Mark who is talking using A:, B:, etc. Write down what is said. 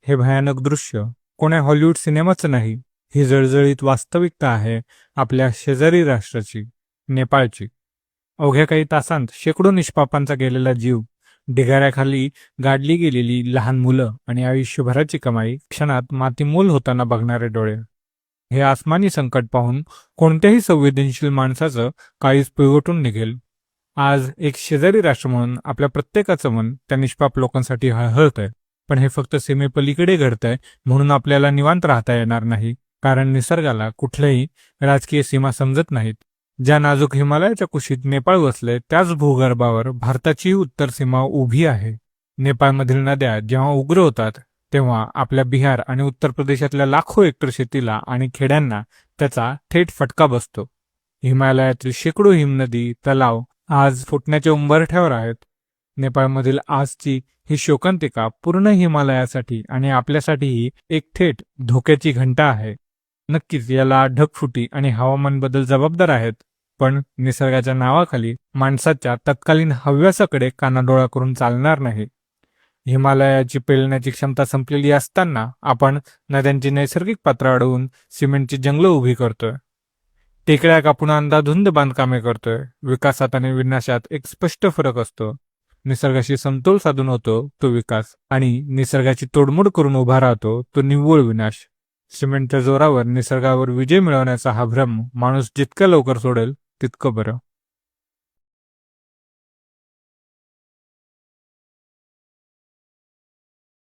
A: हे भयानक दृश्य कोण्या हॉलिवूड सिनेमाचं नाही, ही जळजळीत वास्तविकता आहे आपल्या शेजारी राष्ट्राची, नेपाळची. अवघ्या काही तासांत शेकडो निष्पापांचा गेलेला जीव, ढिगाऱ्याखाली गाडली गेलेली लहान मुलं आणि आयुष्यभराची कमाई क्षणात मातीमोल होताना बघणारे डोळे. हे आसमानी संकट पाहून कोणत्याही संवेदनशील माणसाचं काळीज पिळवटून निघेल. आज एक शेजारी राष्ट्र म्हणून आपल्या प्रत्येकाचं मन त्या निष्पाप लोकांसाठी हळहळतंय. पण हे फक्त सीमेपलीकडे घडतंय म्हणून आपल्याला निवांत राहता येणार नाही, कारण निसर्गाला कुठल्याही राजकीय सीमा समजत नाहीत. ज्या नाजूक हिमालयाच्या कुशीत नेपाळ वसले त्याच भूगर्भावर भारताचीही उत्तर सीमा उभी आहे. नेपाळमधील नद्या जेव्हा उग्र होतात तेव्हा आपल्या बिहार आणि उत्तर प्रदेशातल्या लाखो हेक्टर शेतीला आणि खेड्यांना त्याचा थेट फटका बसतो. हिमालयातील शेकडो हिमनदी तलाव आज फुटण्याच्या उंबरठ्यावर आहेत. नेपाळमधील आजची ही शोकांतिका पूर्ण हिमालयासाठी आणि आपल्यासाठीही एक थेट धोक्याची घंटा आहे. नक्कीच याला ढगफुटी आणि हवामान बदल जबाबदार आहेत, पण निसर्गाच्या नावाखाली माणसाच्या तत्कालीन हव्यासाकडे कानाडोळा करून चालणार नाही. हिमालयाची पेलण्याची क्षमता संपलेली असताना आपण नद्यांची नैसर्गिक पात्र अडवून सिमेंटची जंगलं उभी करतोय. टेकड्या कापून अंधाधुंद बांधकामे करतोय. विकासात आणि विनाशात एक स्पष्ट फरक असतो. निसर्गाशी समतोल साधून होतो तो विकास, आणि निसर्गाची तोडमोड करून उभा राहतो तो निव्वळ विनाश. सिमेंटच्या जोरावर निसर्गावर विजय मिळवण्याचा हा भ्रम माणूस जितक्या लवकर सोडेल तितकं बरं.